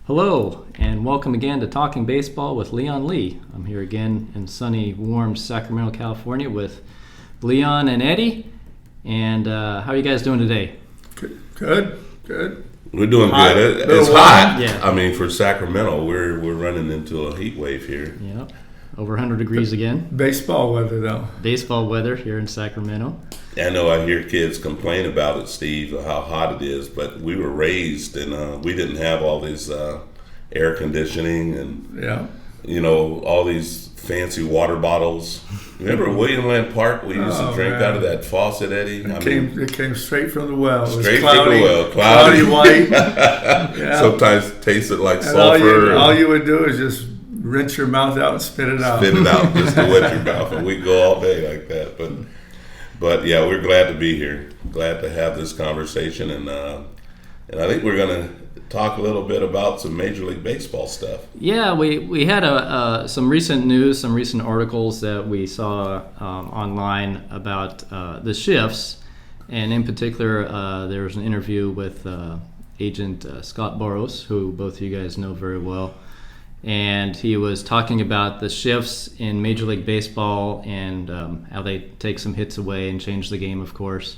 Hello, and welcome again to Talking Baseball with Leon Lee. I'm here again in sunny, warm Sacramento, California with Leon and Eddie. And how are you guys doing today? Good. We're doing Hot. good. It's hot. Yeah. I mean, for Sacramento, we're running into a heat wave here. Yep, over 100 degrees again. Baseball weather, though. Baseball weather here in Sacramento. I know I hear kids complain about it, Steve, how hot it is, but we were raised and we didn't have all this air conditioning and, Yeah. all these fancy water bottles. Remember William Land Park? We used to drink out of that faucet, Eddie. It came straight from the well. It was straight cloudy, from the well. Cloudy white. Yeah. Sometimes tasted like And sulfur. all you would do is just rinse your mouth out and spit it out. Spit it out just to wet your mouth, and we go all day like that. But yeah, we're glad to be here. Glad to have this conversation, and I think we're going to talk a little bit about some Major League Baseball stuff. Yeah, we had some recent news, some recent articles that we saw online about the shifts, and in particular, there was an interview with agent Scott Boras, who both of you guys know very well. And he was talking about the shifts in Major League Baseball and how they take some hits away and change the game, of course.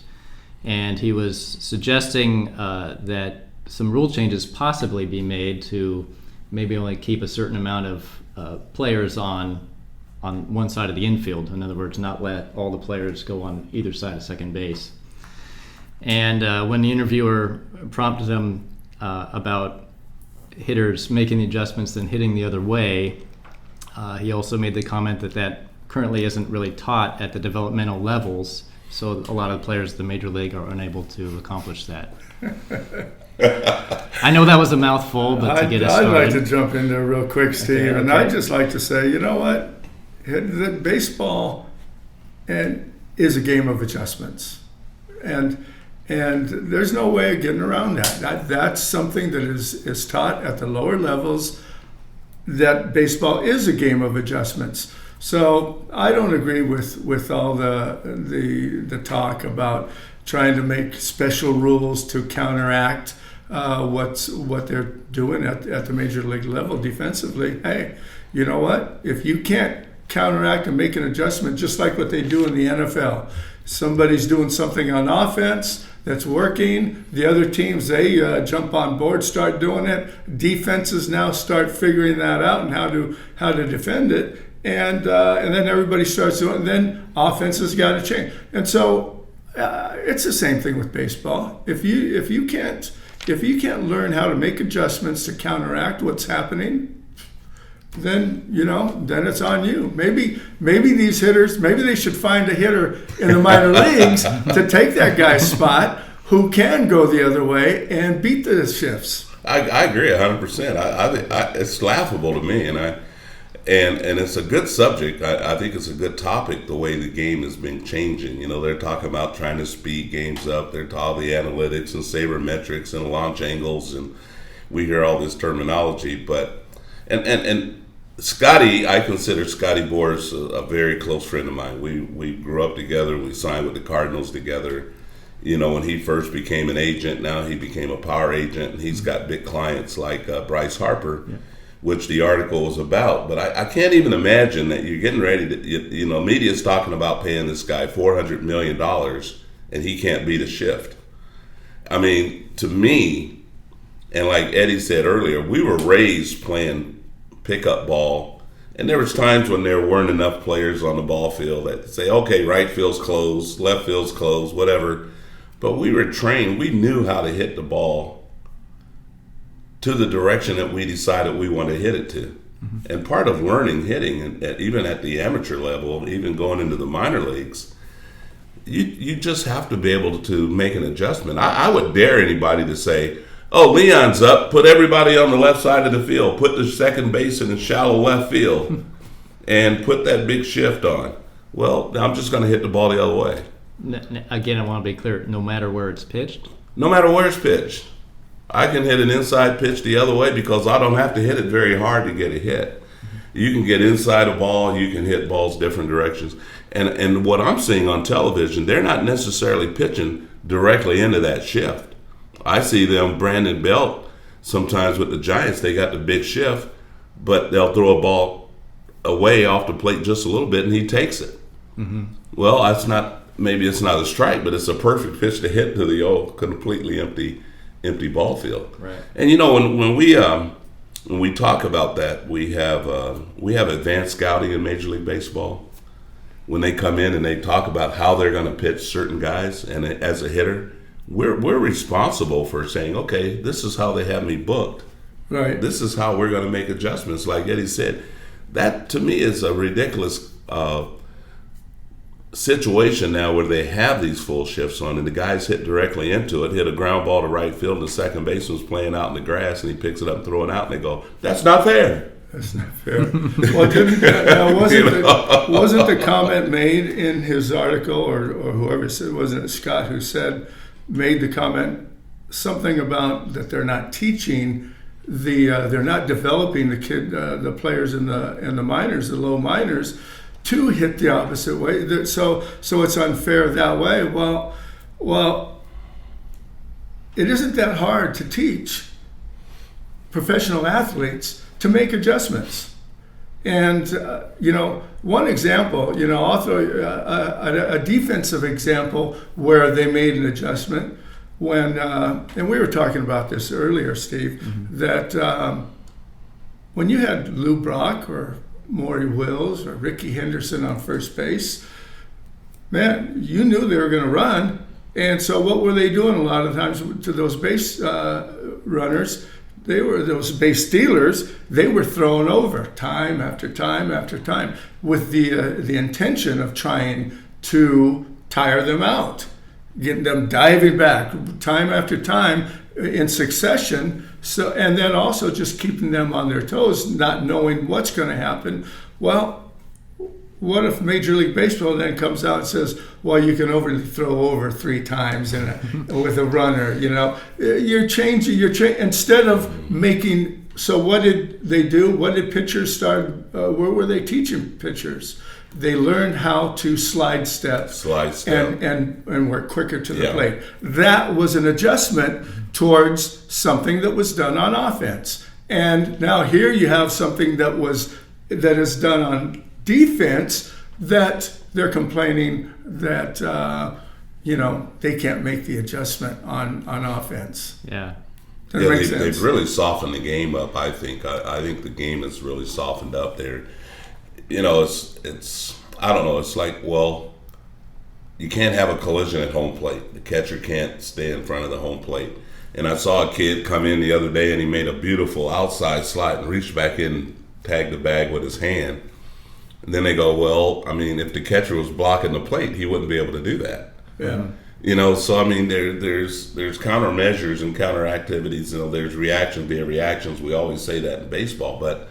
And he was suggesting that some rule changes possibly be made to maybe only keep a certain amount of players on one side of the infield. In other words, not let all the players go on either side of second base. And when the interviewer prompted him about hitters making the adjustments then hitting the other way, he also made the comment that currently isn't really taught at the developmental levels, so a lot of the players at the major league are unable to accomplish that. I know that was a mouthful, but to get us started. I'd like to jump in there real quick, Steve, Okay. and I'd just like to say, you know what? The baseball is a game of adjustments, and there's no way of getting around that. That's something that is taught at the lower levels, that baseball is a game of adjustments. So I don't agree with all the talk about trying to make special rules to counteract what they're doing at the major league level defensively. Hey, you know what? If you can't counteract and make an adjustment, just like what they do in the NFL, somebody's doing something on offense that's working. The other teams, they jump on board, start doing it. Defenses now start figuring that out and how to defend it, and then everybody starts doing it. And then offenses got to change. And so it's the same thing with baseball. If you can't learn how to make adjustments to counteract what's happening, then it's on you. Maybe these hitters, maybe they should find a hitter in the minor leagues to take that guy's spot who can go the other way and beat the shifts. I agree 100%. I it's laughable to me, and it's a good subject. I think it's a good topic, the way the game has been changing. They're talking about trying to speed games up. They're talking the analytics and sabermetrics and launch angles, and we hear all this terminology. But and Scotty, I consider Scotty Boras a very close friend of mine. We grew up together. We signed with the Cardinals together. When he first became an agent, now he became a power agent, and he's got big clients like Bryce Harper. Yeah. Which the article was about. But I can't even imagine that you're getting ready to, media's talking about paying this guy $400 million and he can't beat a shift. I mean, to me, and like Eddie said earlier, we were raised playing pickup ball, and there was times when there weren't enough players on the ball field that say, okay, right field's closed, left field's closed, whatever. But we were trained, we knew how to hit the ball to the direction that we decided we want to hit it to. Mm-hmm. And part of learning hitting, even at the amateur level, even going into the minor leagues, you just have to be able to make an adjustment. I would dare anybody to say, oh, Leon's up, put everybody on the left side of the field, put the second base in the shallow left field, and put that big shift on. Well, I'm just going to hit the ball the other way. Again, I want to be clear, no matter where it's pitched? No matter where it's pitched. I can hit an inside pitch the other way because I don't have to hit it very hard to get a hit. You can get inside a ball, you can hit balls different directions. And what I'm seeing on television, they're not necessarily pitching directly into that shift. I see them, Brandon Belt, sometimes with the Giants, they got the big shift, but they'll throw a ball away off the plate just a little bit, and he takes it. Well, maybe it's not a strike, but it's a perfect pitch to hit to the completely empty ball field. Right. And when we talk about that, we have advanced scouting in Major League Baseball. When they come in and they talk about how they're going to pitch certain guys, and as a hitter, we're responsible for saying, okay, this is how they have me booked. Right. This is how we're going to make adjustments. Like Eddie said, that to me is a ridiculous situation now where they have these full shifts on, and the guys hit directly into it, hit a ground ball to right field, and the second baseman's playing out in the grass, and he picks it up and throw it out, and they go, that's not fair. That's not fair. Well, wasn't the comment made in his article, or whoever said, wasn't it Scott who made the comment, something about that they're not teaching they're not developing the players in the minors, the low minors, to hit the opposite way. So it's unfair that way. Well, it isn't that hard to teach professional athletes to make adjustments. And, one example, I'll throw a defensive example where they made an adjustment when, and we were talking about this earlier, Steve, that when you had Lou Brock or Maury Wills or Ricky Henderson on first base, man, you knew they were going to run. And so what were they doing a lot of times to those base runners? Those base stealers, they were thrown over time after time after time with the intention of trying to tire them out, getting them diving back time after time in succession. So, and then also just keeping them on their toes, not knowing what's going to happen. Well, what if Major League Baseball then comes out and says, well, you can throw over 3 times with a runner, You're changing, instead of making, so what did they do? What did pitchers start, where were they teaching pitchers? They learned how to slide step. And work quicker to the plate. That was an adjustment towards something that was done on offense. And now here you have something that is done on defense that they're complaining that they can't make the adjustment on offense. Yeah. They've really softened the game up. I think the game has really softened up there. It's I don't know. It's like, well, you can't have a collision at home plate. The catcher can't stay in front of the home plate. And I saw a kid come in the other day and he made a beautiful outside slide and reached back in, tagged the bag with his hand. And then they go, well, I mean, if the catcher was blocking the plate, he wouldn't be able to do that. Yeah. So I mean, there's countermeasures and counter activities. There's reactions via reactions. We always say that in baseball, but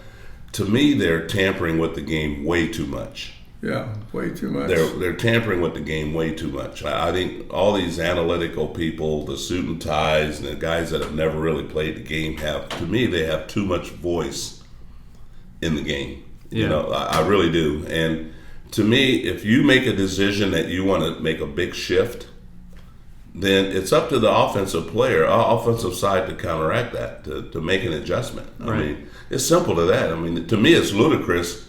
to me, they're tampering with the game way too much. Yeah, way too much. They're tampering with the game way too much. I think all these analytical people, the suit and ties, and the guys that have never really played the game they have too much voice in the game. Yeah. I really do. And to me, if you make a decision that you want to make a big shift, then it's up to the offensive side to counteract that, to make an adjustment. Right. I mean, it's simple to that. I mean, to me, it's ludicrous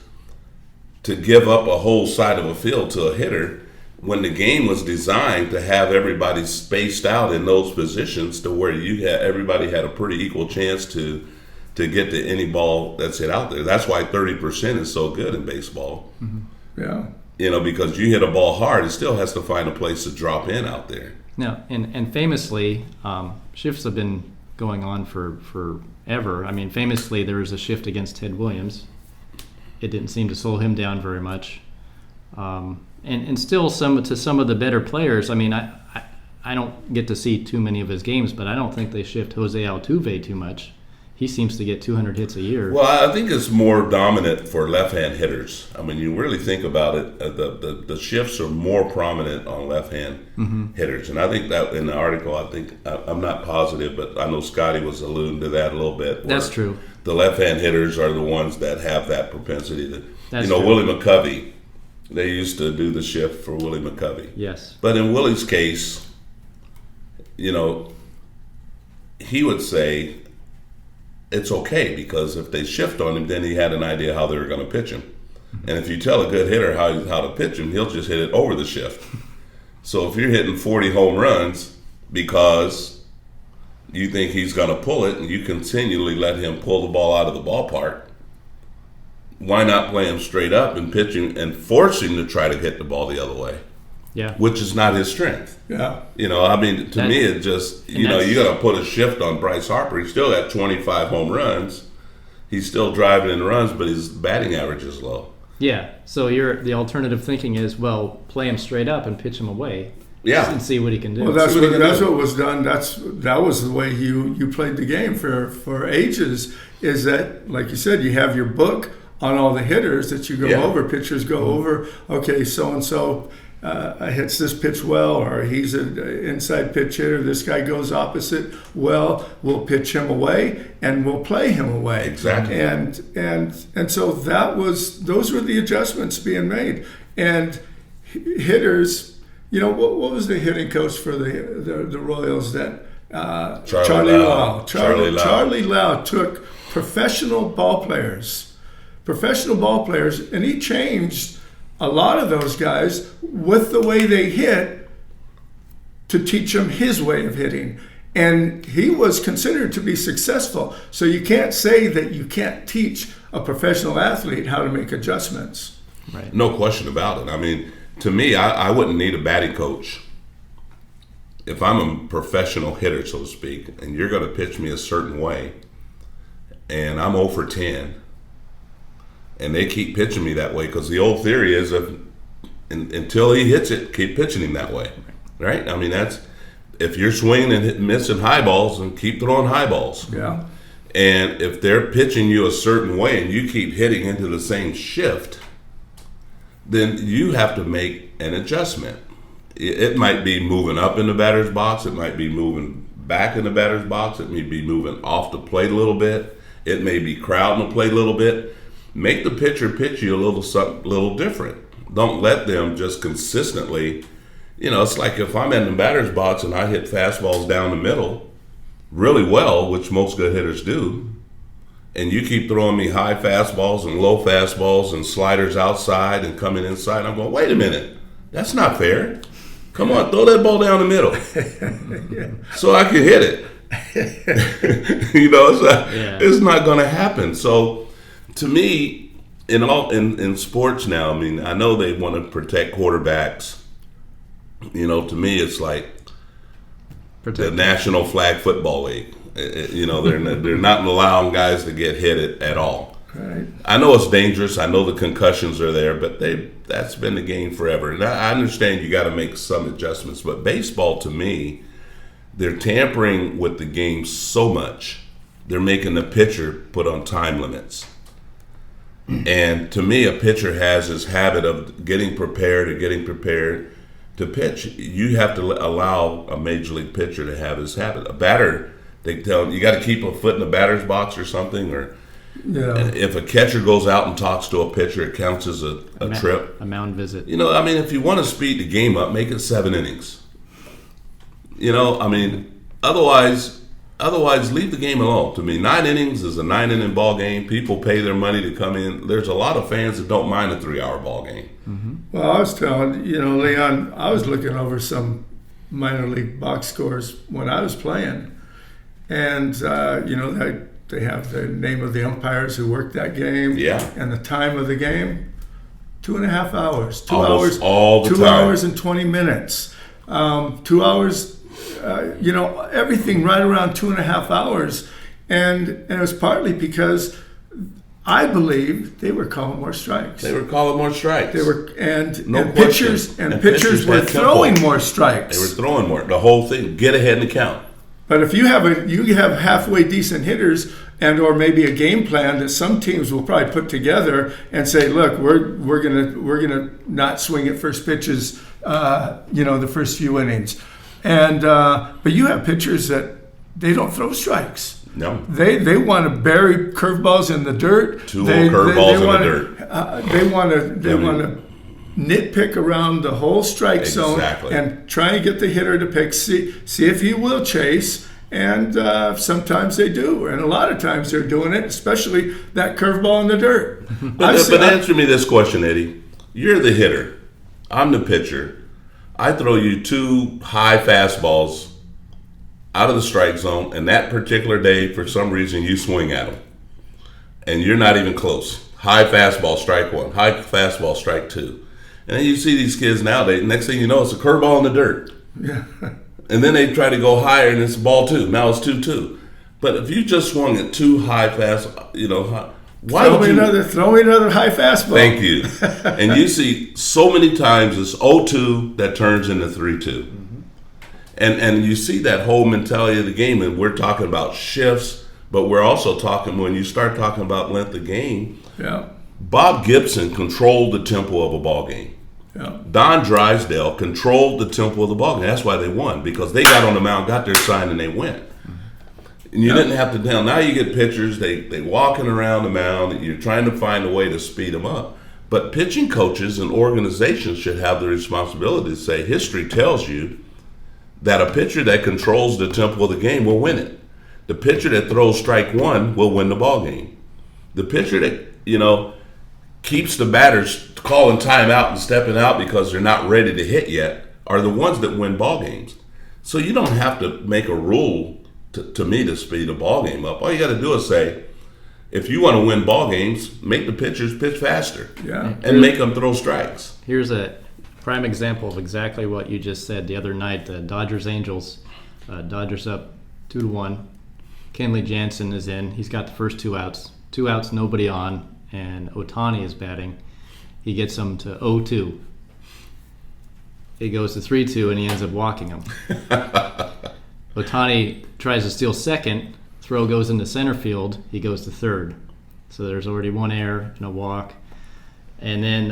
to give up a whole side of a field to a hitter when the game was designed to have everybody spaced out in those positions to where everybody had a pretty equal chance to get to any ball that's hit out there. That's why 30% is so good in baseball. Yeah. because you hit a ball hard, it still has to find a place to drop in out there. Now, and famously, shifts have been going on for forever. I mean, famously, there was a shift against Ted Williams. It didn't seem to slow him down very much. And still, some of the better players. I mean, I don't get to see too many of his games, but I don't think they shift Jose Altuve too much. He seems to get 200 hits a year. Well, I think it's more dominant for left-hand hitters. I mean, you really think about it, the shifts are more prominent on left-hand hitters. And I think that in the article, I'm not positive, but I know Scotty was alluding to that a little bit. That's true. The left-hand hitters are the ones that have that propensity to, That's true. Willie McCovey, they used to do the shift for Willie McCovey. Yes. But in Willie's case, he would say, it's okay, because if they shift on him, then he had an idea how they were going to pitch him. And if you tell a good hitter how to pitch him, he'll just hit it over the shift. So if you're hitting 40 home runs because you think he's going to pull it and you continually let him pull the ball out of the ballpark, why not play him straight up and pitch him and force him to try to hit the ball the other way? Yeah. Which is not his strength. Yeah. I mean, to me, it just, you got to put a shift on Bryce Harper. He's still got 25 home runs. He's still driving in runs, but his batting average is low. Yeah. So the alternative thinking is, well, play him straight up and pitch him away. Yeah. And see what he can do. Well, that's what was done. That was the way you played the game for ages. Is that, like you said, you have your book on all the hitters that you go over. Pitchers go over. Okay, so and so hits this pitch well, or he's an inside pitch hitter. This guy goes opposite. Well, we'll pitch him away and we'll play him away. Exactly. And so those were the adjustments being made. And hitters, what was the hitting coach for the Royals that Charlie Lau. Charlie Lau took professional ball players, and he changed a lot of those guys with the way they hit to teach them his way of hitting. And he was considered to be successful. So you can't say that you can't teach a professional athlete how to make adjustments. Right. No question about it. I mean, to me, I wouldn't need a batting coach. If I'm a professional hitter, so to speak, and you're going to pitch me a certain way, and I'm 0 for 10, and they keep pitching me that way, because the old theory is until he hits it, keep pitching him that way, right? I mean, that's if you're swinging and missing high balls, and keep throwing high balls. Yeah. And if they're pitching you a certain way and you keep hitting into the same shift, then you have to make an adjustment. It might be moving up in the batter's box. It might be moving back in the batter's box. It may be moving off the plate a little bit. It may be crowding the plate a little bit. Make the pitcher pitch you a little different. Don't let them just consistently, it's like if I'm in the batter's box and I hit fastballs down the middle really well, which most good hitters do, and you keep throwing me high fastballs and low fastballs and sliders outside and coming inside, I'm going, wait a minute, that's not fair. Come on, throw that ball down the middle so I can hit it. It's not going to happen. So to me, in sports now, I mean, I know they want to protect quarterbacks. To me, it's like the National Flag Football League. They're not allowing guys to get hit at all. Right. I know it's dangerous. I know the concussions are there, but that's been the game forever. And I understand you got to make some adjustments, but baseball, to me, they're tampering with the game so much. They're making the pitcher put on time limits. And to me, a pitcher has this habit of getting prepared to pitch. You have to allow a major league pitcher to have this habit. A batter, they tell him, you got to keep a foot in the batter's box or something. Or if a catcher goes out and talks to a pitcher, it counts as a trip. A mound visit. If you want to speed the game up, make it 7 innings. Otherwise, leave the game alone. To me, 9 innings is a 9-inning ball game. People pay their money to come in. There's a lot of fans that don't mind a 3-hour ball game. Mm-hmm. Well, I was telling, Leon, I was looking over some minor league box scores when I was playing. And, they have the name of the umpires who worked that game. Yeah. And the time of the game, 2.5 hours. 2 Almost hours. all the 2 time. hours and 20 minutes. 2 hours. Everything right around 2.5 hours. And it was partly because I believe they were calling more strikes. They were calling more strikes. Pitchers were throwing more strikes. They were throwing more. The whole thing, get ahead in the count. But if you have halfway decent hitters, and or maybe a game plan that some teams will probably put together and say, look, we're gonna not swing at first pitches, the first few innings. And but you have pitchers that they don't throw strikes. No. They want to bury curveballs in the dirt. Two little curveballs in the dirt. They want to nitpick around the whole strike zone Exactly. and try and get the hitter to pick. See if he will chase, And sometimes they do, and a lot of times they're doing it, especially that curveball in the dirt. But answer me this question, Eddie. You're the hitter. I'm the pitcher. I throw you 2 high fastballs out of the strike zone, and that particular day, for some reason, you swing at them. And you're not even close. High fastball, strike 1. High fastball, strike 2. And then you see these kids nowadays, next thing you know, it's a curveball in the dirt. Yeah. And then they try to go higher, and it's ball 2. Now it's 2-2. But if you just swung at 2 high fast, why Throw would me you? another high fastball. Thank you. And you see so many times it's 0-2 that turns into 3-2. And you see that whole mentality of the game, and we're talking about shifts, but we're also talking, when you start talking about length of game, Yeah. Bob Gibson controlled the tempo of a ball game. Yeah. Don Drysdale controlled the tempo of the ball game. That's why they won, because they got on the mound, got their sign, and they went. And you didn't have to tell. Now you get pitchers, they walking around the mound. You're trying to find a way to speed them up. But pitching coaches and organizations should have the responsibility to say, history tells you that a pitcher that controls the tempo of the game will win it. The pitcher that throws strike 1 will win the ball game. The pitcher that, keeps the batters calling timeout and stepping out because they're not ready to hit yet are the ones that win ball games. So you don't have to make a rule to me to speed a ball game up. All you got to do is say, if you want to win ball games, make the pitchers pitch faster. Yeah. And make them throw strikes. Here's a prime example of exactly what you just said the other night. The Dodgers-Angels. Dodgers up 2-1. Kenley Jansen is in. He's got the first 2 outs. 2 outs, nobody on, and Ohtani is batting. He gets them to 0-2. He goes to 3-2, and he ends up walking him. Ohtani tries to steal second. Throw goes into center field. He goes to third. So there's already 1 error and a walk. And then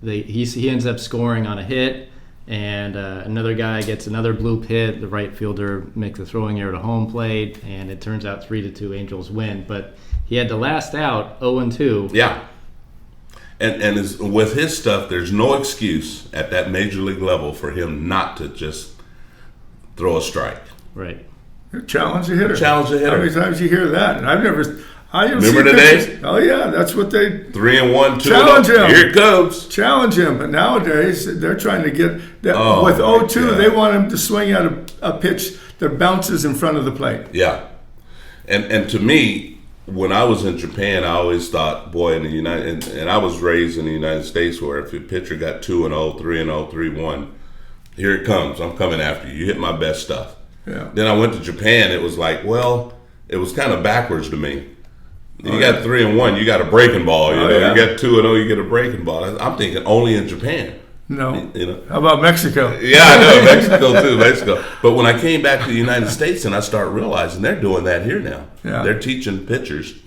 he ends up scoring on a hit. And another guy gets another bloop hit. The right fielder makes a throwing error to home plate, and it turns out 3-2 Angels win. But he had the last out, 0-2. Yeah. And with his stuff, there's no excuse at that major league level for him not to just throw a strike. Right. Challenge the hitter. Challenge the hitter. How many times you hear that? And Remember today? Oh yeah, that's what they 3-1, 2-0. Challenge him. Here it comes. challenge him. But nowadays they're trying to get that Oh, with my 0-2. God. They want him to swing at a pitch that bounces in front of the plate. Yeah. And to me, when I was in Japan, I always thought, boy, in the United, and I was raised in the United States where if a pitcher got 2-0, 3-0, 3-1, here it comes. I'm coming after you. You hit my best stuff. Yeah. Then I went to Japan. It was like, well, it was kind of backwards to me. You got 3-1, you got a breaking ball. You yeah. got 2-0, you get a breaking ball. I'm thinking only in Japan. No. You know. How about Mexico? Yeah, I know, Mexico too, Mexico. But when I came back to the United States and I started realizing they're doing that here now. Yeah. They're teaching pitchers.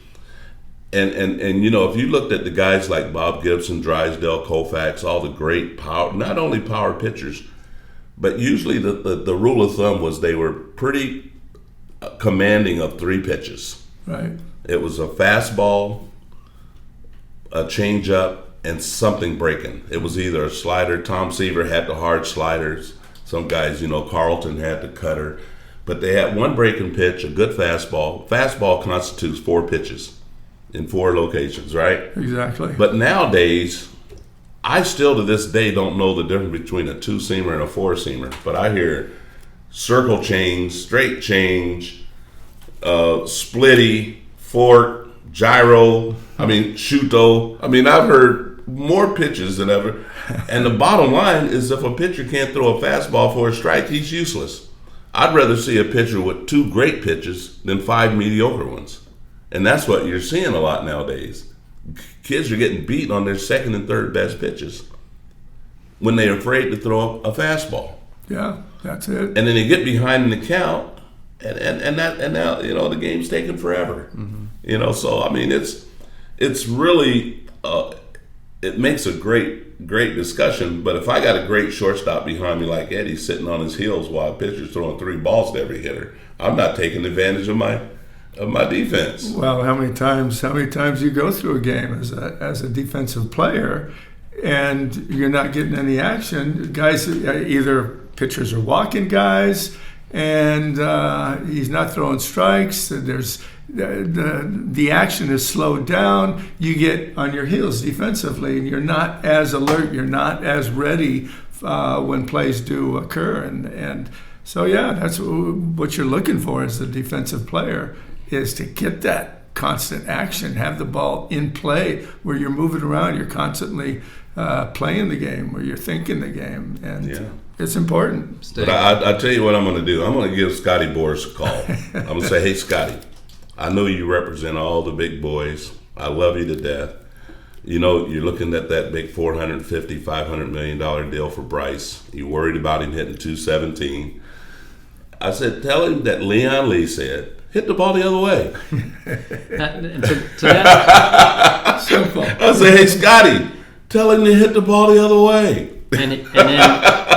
And if you looked at the guys like Bob Gibson, Drysdale, Koufax, all the great power, not only power pitchers, but usually the rule of thumb was they were pretty commanding of 3 pitches. Right. It was a fastball, a changeup, and something breaking. It was either a slider. Tom Seaver had the hard sliders. Some guys, Carlton had the cutter. But they had one breaking pitch, a good fastball. Fastball constitutes 4 pitches in 4 locations, right? Exactly. But nowadays, I still to this day don't know the difference between a 2-seamer and a 4-seamer. But I hear circle change, straight change, splitty, fork, gyro, shuto. I've heard more pitches than ever. And the bottom line is if a pitcher can't throw a fastball for a strike, he's useless. I'd rather see a pitcher with 2 great pitches than 5 mediocre ones. And that's what you're seeing a lot nowadays. Kids are getting beat on their second and third best pitches when they're afraid to throw a fastball. Yeah, that's it. And then they get behind in the count, and now the game's taking forever. Mm-hmm. So it's really it makes a great discussion. But if I got a great shortstop behind me like Eddie sitting on his heels while a pitcher's throwing 3 balls to every hitter, I'm not taking advantage of my defense. Well, how many times you go through a game as a defensive player, and you're not getting any action? Guys, either pitchers are walking guys, and he's not throwing strikes. There's the action is slowed down. You get on your heels defensively, and you're not as alert. You're not as ready when plays do occur. And so, yeah, that's what you're looking for as a defensive player, is to get that constant action, have the ball in play where you're moving around, you're constantly playing the game, where you're thinking the game, and it's important. But I tell you what I'm going to do. I'm going to give Scotty Boras a call. I'm going to say, hey, Scotty, I know you represent all the big boys. I love you to death. You know, you're looking at that big $450, $500 million deal for Bryce. You're worried about him hitting 217. I said, tell him that Leon Lee said, hit the ball the other way. Simple. I said, hey, Scotty, tell him to hit the ball the other way. And then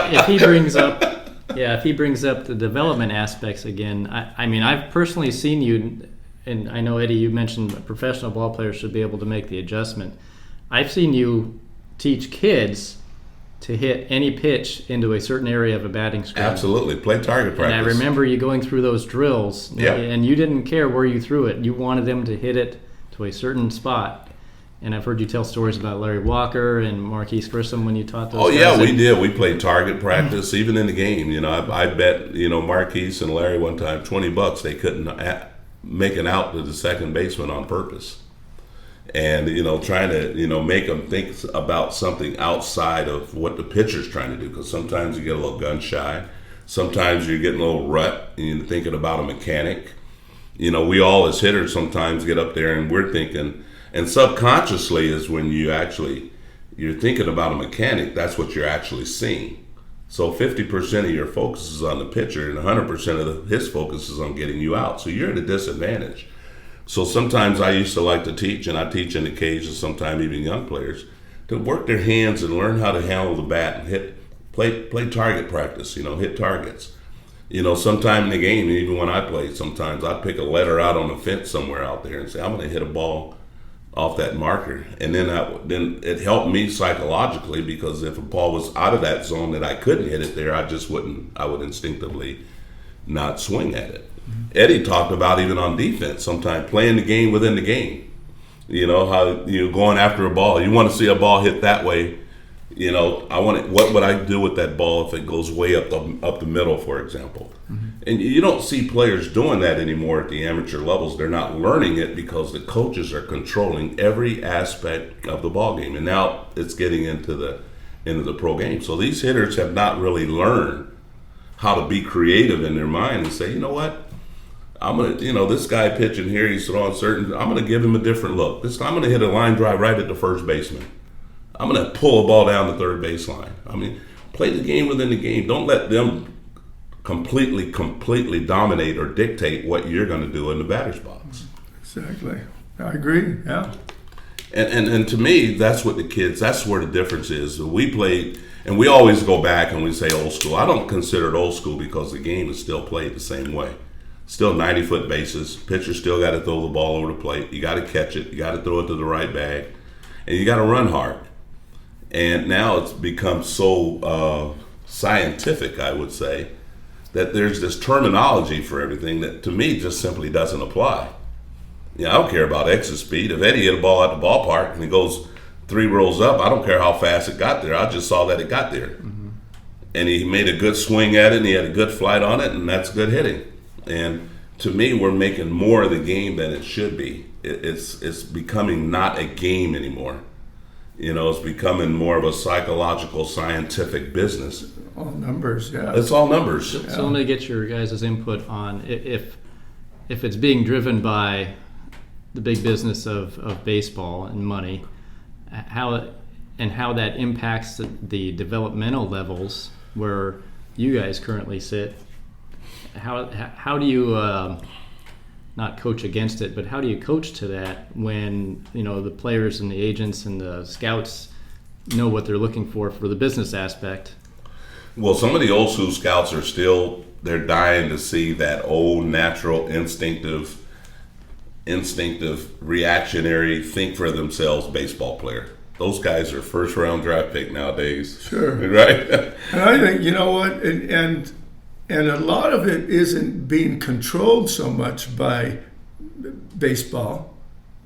if he brings up the development aspects again, I mean, I've personally seen you, and I know, Eddie, you mentioned professional ball players should be able to make the adjustment. I've seen you teach kids to hit any pitch into a certain area of a batting screen. Absolutely. Play target practice. And I remember you going through those drills, Yeah. and you didn't care where you threw it. You wanted them to hit it to a certain spot. And I've heard you tell stories about Larry Walker and Marquise Grissom when you taught those guys. Yeah, we did. We played target practice even in the game. You know, I bet, Marquise and Larry one time, $20 they couldn't make an out to the second baseman on purpose. And, trying to, make them think about something outside of what the pitcher's trying to do. Because sometimes you get a little gun shy. Sometimes you're getting a little rut and you're thinking about a mechanic. We all as hitters sometimes get up there and we're thinking, and subconsciously is when you're thinking about a mechanic, that's what you're actually seeing. So 50% of your focus is on the pitcher and 100% of his focus is on getting you out. So you're at a disadvantage. So sometimes I used to like to teach, and I teach in the cages, sometimes even young players, to work their hands and learn how to handle the bat and play target practice, hit targets. Sometime in the game, even when I played, sometimes I'd pick a letter out on the fence somewhere out there and say, I'm going to hit a ball off that marker. And then it helped me psychologically, because if a ball was out of that zone that I couldn't hit it there, I would instinctively not swing at it. Eddie talked about even on defense, sometimes playing the game within the game. How going after a ball. You want to see a ball hit that way. What would I do with that ball if it goes way up the middle, for example? Mm-hmm. And you don't see players doing that anymore at the amateur levels. They're not learning it because the coaches are controlling every aspect of the ball game. And now it's getting into the pro game. So these hitters have not really learned how to be creative in their mind and say, you know what? I'm going to, this guy pitching here, he's throwing I'm going to give him a different look. I'm going to hit a line drive right at the first baseman. I'm going to pull a ball down the third baseline. I mean, play the game within the game. Don't let them completely dominate or dictate what you're going to do in the batter's box. Exactly. I agree, yeah. And to me, that's where the difference is. We played, and we always go back and we say old school. I don't consider it old school because the game is still played the same way. Still 90-foot bases. Pitcher still got to throw the ball over the plate. You got to catch it. You got to throw it to the right bag. And you got to run hard. And now it's become so scientific, I would say, that there's this terminology for everything that to me just simply doesn't apply. I don't care about exit speed. If Eddie hit a ball at the ballpark and it goes 3 rows up, I don't care how fast it got there. I just saw that it got there. Mm-hmm. And he made a good swing at it and he had a good flight on it, and that's good hitting. And to me, we're making more of the game than it should be. It's becoming not a game anymore. It's becoming more of a psychological, scientific business. All numbers, yeah. It's all numbers. So let me get your guys' input on if it's being driven by the big business of baseball and money, how that impacts the developmental levels where you guys currently sit. How do you not coach against it, but how do you coach to that when the players and the agents and the scouts know what they're looking for the business aspect? Well, some of the old school scouts are they're dying to see that old natural instinctive reactionary think for themselves baseball player. Those guys are first round draft pick nowadays. Sure. Right? And I think, you know what, and And a lot of it isn't being controlled so much by baseball,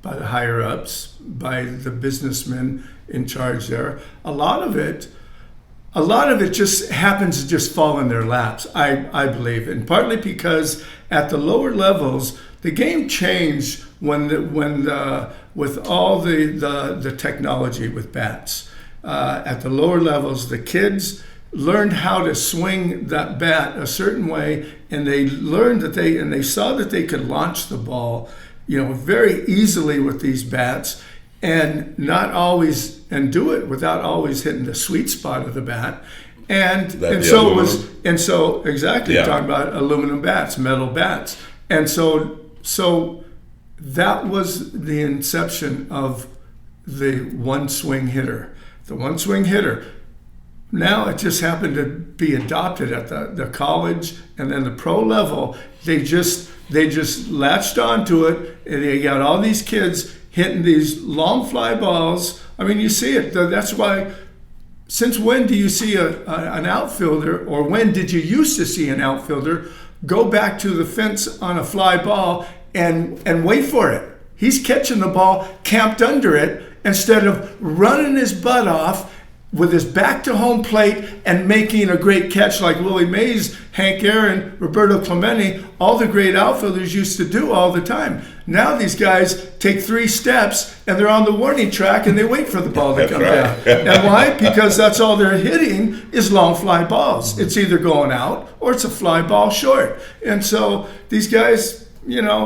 by the higher ups, by the businessmen in charge there. A lot of it just happens to just fall in their laps, I believe, and partly because at the lower levels, the game changed with all the technology with bats. At the lower levels, the kids learned how to swing that bat a certain way, and they learned that they saw that they could launch the ball, very easily with these bats, and do it without always hitting the sweet spot of the bat. So exactly, Yeah. talking about aluminum bats, metal bats. And so that was the inception of the one swing hitter. The one swing hitter. Now it just happened to be adopted at the college and then the pro level. They just latched onto it, and they got all these kids hitting these long fly balls. I mean, you see it. That's why. Since when do you see an outfielder, or when did you used to see an outfielder go back to the fence on a fly ball and wait for it? He's catching the ball, camped under it, instead of running his butt off with his back to home plate and making a great catch like Willie Mays, Hank Aaron, Roberto Clemente, all the great outfielders used to do all the time. Now these guys take 3 steps and they're on the warning track and they wait for the ball to come down. And why? Because that's all they're hitting is long fly balls. It's either going out or it's a fly ball short. And so these guys,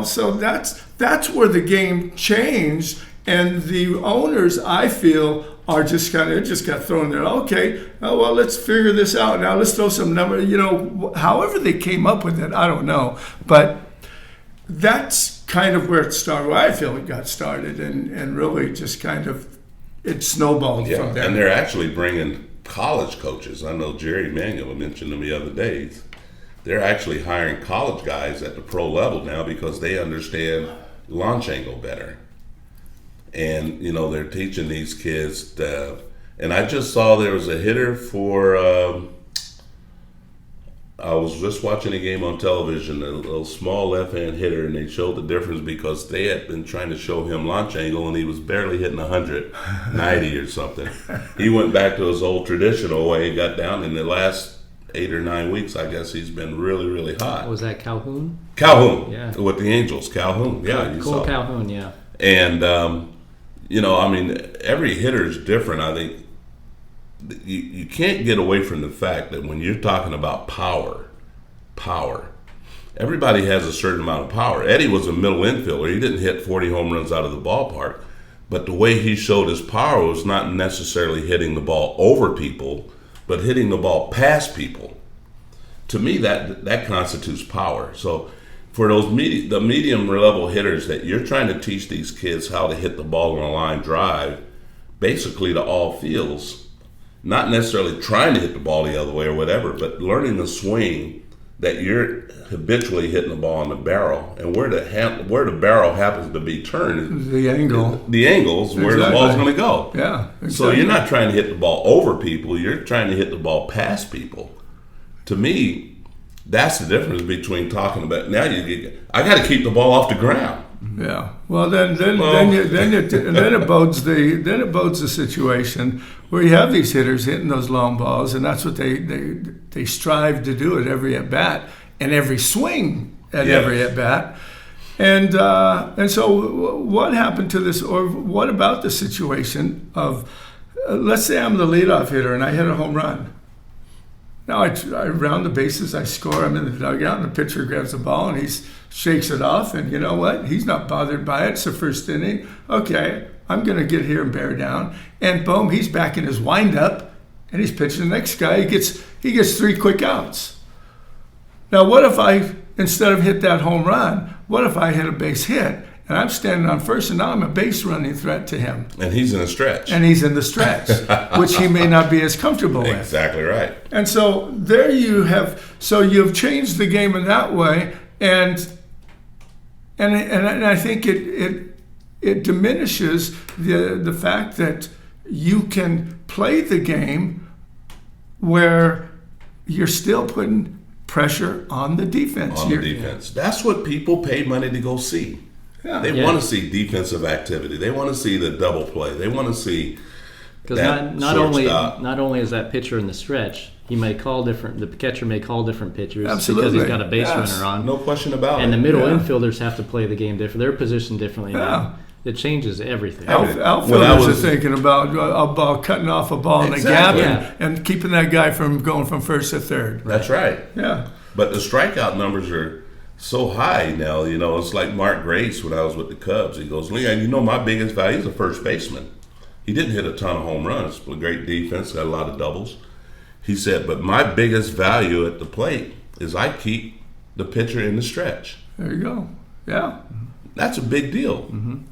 so that's where the game changed. And the owners, I feel, are just got thrown there. Okay, well, let's figure this out. Now let's throw some number. However they came up with it, I don't know. But that's kind of where it started. Where I feel it got started, and really just it snowballed from there. And they're actually bringing college coaches. I know Jerry Manuel mentioned them the other days. They're actually hiring college guys at the pro level now because they understand launch angle better. And, they're teaching these kids and I just saw there was a hitter for, I was just watching a game on television, a little small left-hand hitter, and they showed the difference because they had been trying to show him launch angle, and he was barely hitting 190 or something. He went back to his old traditional way and got down in the last 8 or 9 weeks. I guess he's been really, really hot. Was that Calhoun? Calhoun, Yeah. With the Angels. Calhoun, yeah. You Cole saw. Calhoun, yeah. And, every hitter is different. I think you can't get away from the fact that when you're talking about power, everybody has a certain amount of power. Eddie was a middle infielder. He didn't hit 40 home runs out of the ballpark. But the way he showed his power was not necessarily hitting the ball over people, but hitting the ball past people. To me, that constitutes power. So for those the medium level hitters that you're trying to teach these kids how to hit the ball on a line drive, basically to all fields, not necessarily trying to hit the ball the other way or whatever, but learning the swing that you're habitually hitting the ball on the barrel, and where the barrel happens to be turned, The angle. the angles where the ball's going to go. Yeah. Exactly. So you're not trying to hit the ball over people, you're trying to hit the ball past people. To me, that's the difference between talking about I got to keep the ball off the ground. Yeah. Well, then it bodes the situation where you have these hitters hitting those long balls, and that's what they strive to do at every at bat and every swing at every at bat. And so what happened to this, or what about the situation of, let's say I'm the leadoff hitter and I hit a home run. Now I round the bases, I score, I'm in the dugout, and the pitcher grabs the ball and he shakes it off, and you know what? He's not bothered by it. It's the first inning. Okay, I'm going to get here and bear down. And boom, he's back in his windup, and he's pitching the next guy. He gets 3 quick outs. Now what if I, instead of hit that home run, what if I hit a base hit? And I'm standing on first, and now I'm a base running threat to him. And he's in a stretch. And he's in the stretch, which he may not be as comfortable with. Exactly right. And so there you have, so you've changed the game in that way, and I think it diminishes the fact that you can play the game where you're still putting pressure on the defense. On the defense. That's what people pay money to go see. Yeah. They want to see defensive activity. They want to see the double play. They want to see Because that not shortstop. only is that pitcher in the stretch, the catcher may call different pitchers Absolutely. because he's got a base Yes. runner on. No question about And it. the middle Yeah. infielders have to play the game different. They're positioned differently Yeah. now. It changes everything. When I Outfielders was- are thinking about cutting off a ball in a Exactly. gap and keeping that guy from going from first to third. That's right. Yeah. But the strikeout numbers are so high now. You know, it's like Mark Grace when I was with the Cubs. He goes, Leon, you know my biggest value is a first baseman. He didn't hit a ton of home runs, but great defense, got a lot of doubles. He said, but my biggest value at the plate is I keep the pitcher in the stretch. There you go. Yeah. That's a big deal.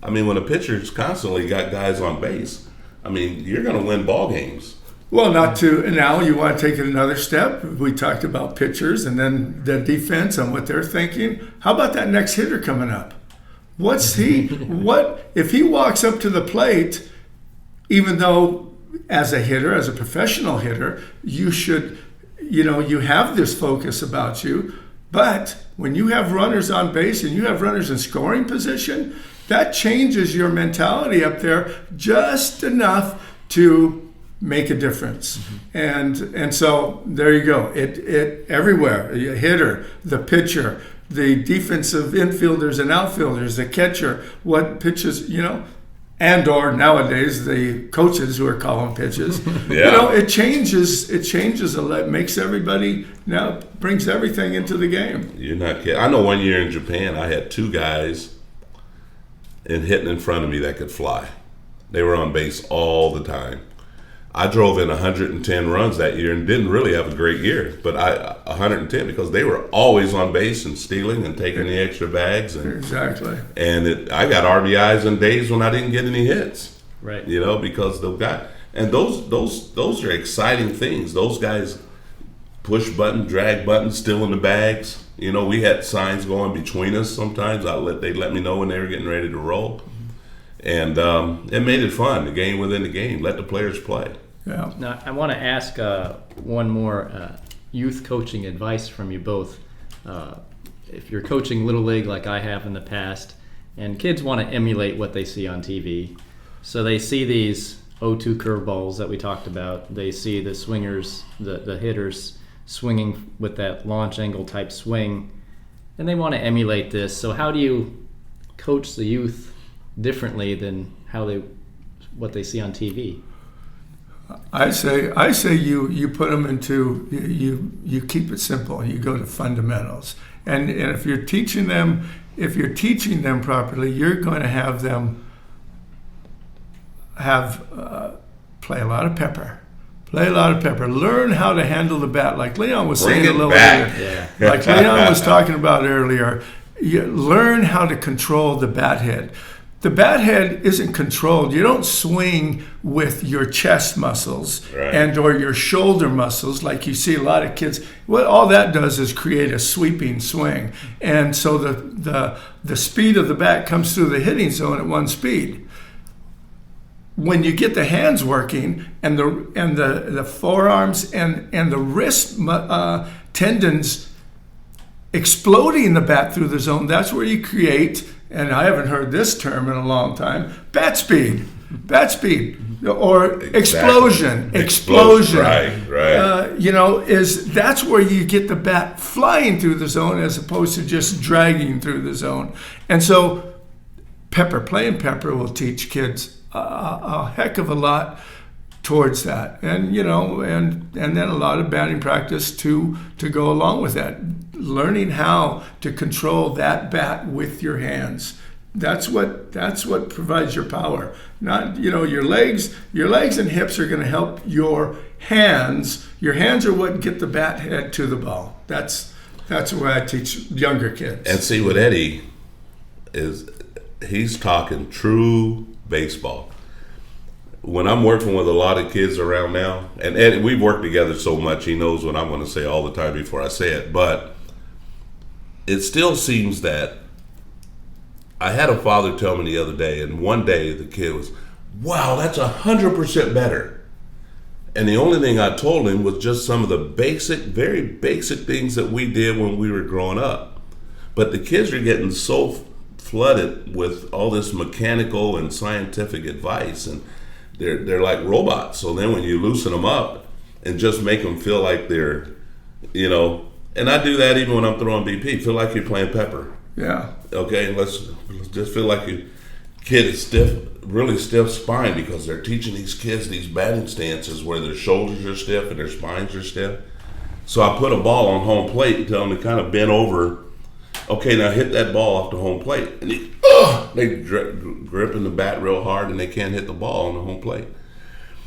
I mean, when a pitcher's constantly got guys on base, I mean, you're going to win ball games. Well, now you want to take it another step. We talked about pitchers and then the defense and what they're thinking. How about that next hitter coming up? What if he walks up to the plate, even though as a hitter, as a professional hitter, you should, you have this focus about you. But when you have runners on base and you have runners in scoring position, that changes your mentality up there just enough to make a difference. And so there you go. It everywhere. The hitter, the pitcher, the defensive infielders and outfielders, the catcher, what pitches, and or nowadays the coaches who are calling pitches. Yeah. It changes a lot. It makes everybody now brings everything into the game. You're not kidding. I know one year in Japan, I had two guys hitting in front of me that could fly. They were on base all the time. I drove in 110 runs that year and didn't really have a great year, but 110 because they were always on base and stealing and taking the extra bags. Exactly. And I got RBIs on days when I didn't get any hits. Right. Because the guy, and those are exciting things. Those guys push button, drag button, still in the bags. We had signs going between us sometimes. They'd let me know when they were getting ready to roll. And it made it fun, the game within the game. Let the players play. Yeah. Now, I want to ask one more youth coaching advice from you both. If you're coaching Little League like I have in the past, and kids want to emulate what they see on TV, so they see these 0-2 curveballs that we talked about. They see the swingers, the hitters swinging with that launch angle type swing, and they want to emulate this. So how do you coach the youth differently than what they see on TV? I say you put them into you keep it simple. You go to fundamentals, and if you're teaching them properly, you're going to have them play a lot of pepper. Learn how to handle the bat, like Leon was saying a little back. earlier. Like Leon was talking about earlier. You learn how to control the bat head. The bat head isn't controlled. You don't swing with your chest muscles Right. and or your shoulder muscles like you see a lot of kids. What all that does is create a sweeping swing. And so the speed of the bat comes through the hitting zone at one speed. When you get the hands working and the forearms and the wrist tendons exploding the bat through the zone, that's where you create, and I haven't heard this term in a long time, bat speed, or explosion. Right. That's where you get the bat flying through the zone as opposed to just dragging through the zone. And so playing pepper will teach kids a heck of a lot towards that, and then a lot of batting practice to go along with that. Learning how to control that bat with your hands. That's what provides your power. Not your legs. Your legs and hips are going to help your hands. Your hands are what get the bat head to the ball. That's the way I teach younger kids. And see what Eddie is. He's talking true baseball. When I'm working with a lot of kids around now, and Eddie, we've worked together so much, he knows what I'm going to say all the time before I say it, but it still seems that I had a father tell me the other day, and one day the kid was, wow, that's 100% better. And the only thing I told him was just some of the very basic things that we did when we were growing up. But the kids are getting so flooded with all this mechanical and scientific advice, and they're like robots. So then when you loosen them up and just make them feel like they're, and I do that even when I'm throwing BP. Feel like you're playing pepper. Yeah. Okay, let's just feel like your kid is really stiff spine, because they're teaching these kids these batting stances where their shoulders are stiff and their spines are stiff. So I put a ball on home plate and tell them to kind of bend over. Okay, now hit that ball off the home plate. And they gripping the bat real hard, and they can't hit the ball on the home plate.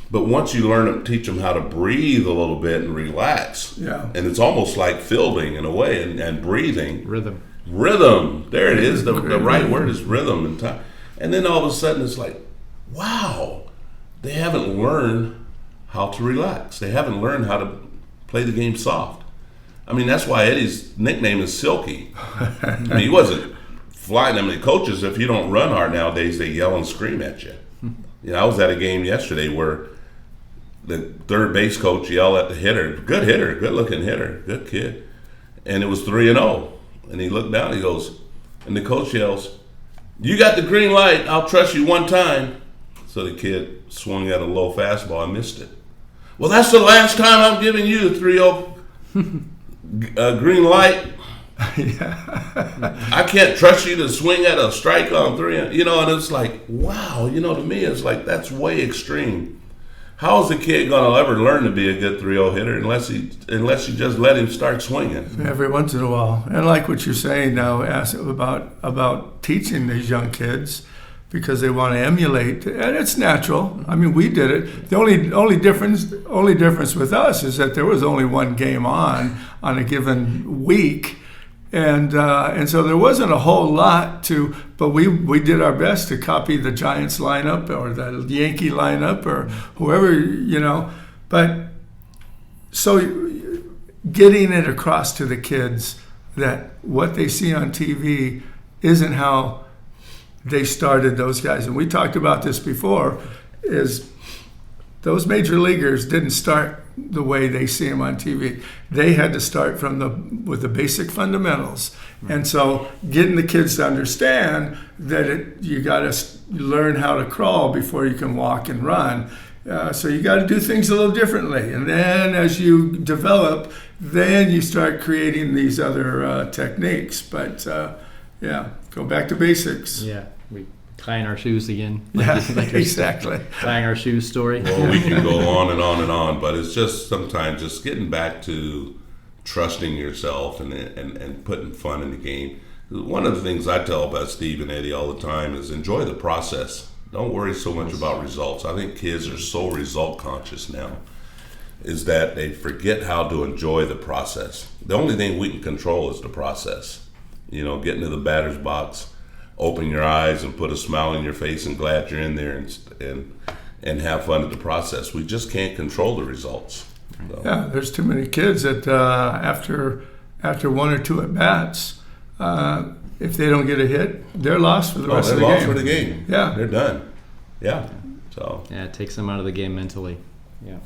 But once you teach them how to breathe a little bit and relax, and it's almost like fielding in a way, and breathing. Rhythm. There it is. The right word is rhythm and time. And then all of a sudden it's like, wow, they haven't learned how to relax. They haven't learned how to play the game soft. I mean, that's why Eddie's nickname is Silky. I mean, he wasn't flying. I mean, coaches, if you don't run hard nowadays, they yell and scream at you. I was at a game yesterday where the third base coach yelled at the hitter, good looking hitter, good kid. And it was 3-0. And he looked down, he goes, and the coach yells, "You got the green light, I'll trust you one time." So the kid swung at a low fastball and missed it. "Well, that's the last time I'm giving you the 3-0 green light. I can't trust you to swing at a strike on 3. And it's like, wow, to me it's like, that's way extreme. How is a kid going to ever learn to be a good 3-0 hitter unless you just let him start swinging? Every once in a while. And like what you're saying now, ask about teaching these young kids, because they want to emulate, and it's natural. I mean, we did it. The only difference with us is that there was only one game on a given week. And so there wasn't a whole lot to, but we did our best to copy the Giants lineup or the Yankee lineup or whoever, But so getting it across to the kids that what they see on TV isn't how they started, those guys. And we talked about this before, is those major leaguers didn't start the way they see them on TV. They had to start with the basic fundamentals. And so getting the kids to understand that you got to learn how to crawl before you can walk and run. So you got to do things a little differently. And then as you develop, then you start creating these other techniques. But go back to basics. Yeah, we tying our shoes again. Exactly. Tying our shoes story. Well, we can go on and on and on, but it's just sometimes just getting back to trusting yourself and putting fun in the game. One of the things I tell about Steve and Eddie all the time is enjoy the process. Don't worry so much about results. I think kids are so result conscious now, is that they forget how to enjoy the process. The only thing we can control is the process. Getting to the batter's box, open your eyes and put a smile on your face and glad you're in there and have fun at the process. We just can't control the results. So. Yeah, there's too many kids that after one or two at bats, if they don't get a hit, they're lost for the rest of the game. They're lost for the game. Yeah, they're done. Yeah. So. Yeah, it takes them out of the game mentally. Yeah.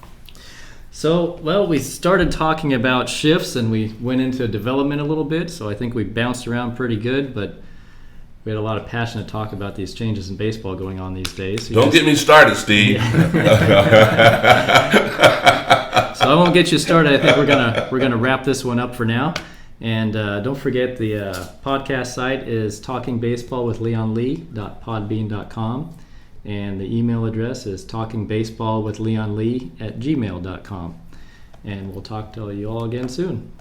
So, we started talking about shifts and we went into development a little bit. So I think we bounced around pretty good, but we had a lot of passionate talk about these changes in baseball going on these days. So Don't get me started, Steve. So I won't get you started. I think we're gonna wrap this one up for now. And don't forget the podcast site is talkingbaseballwithleonlee.podbean.com, and the email address is talkingbaseballwithleonlee@gmail.com. And we'll talk to you all again soon.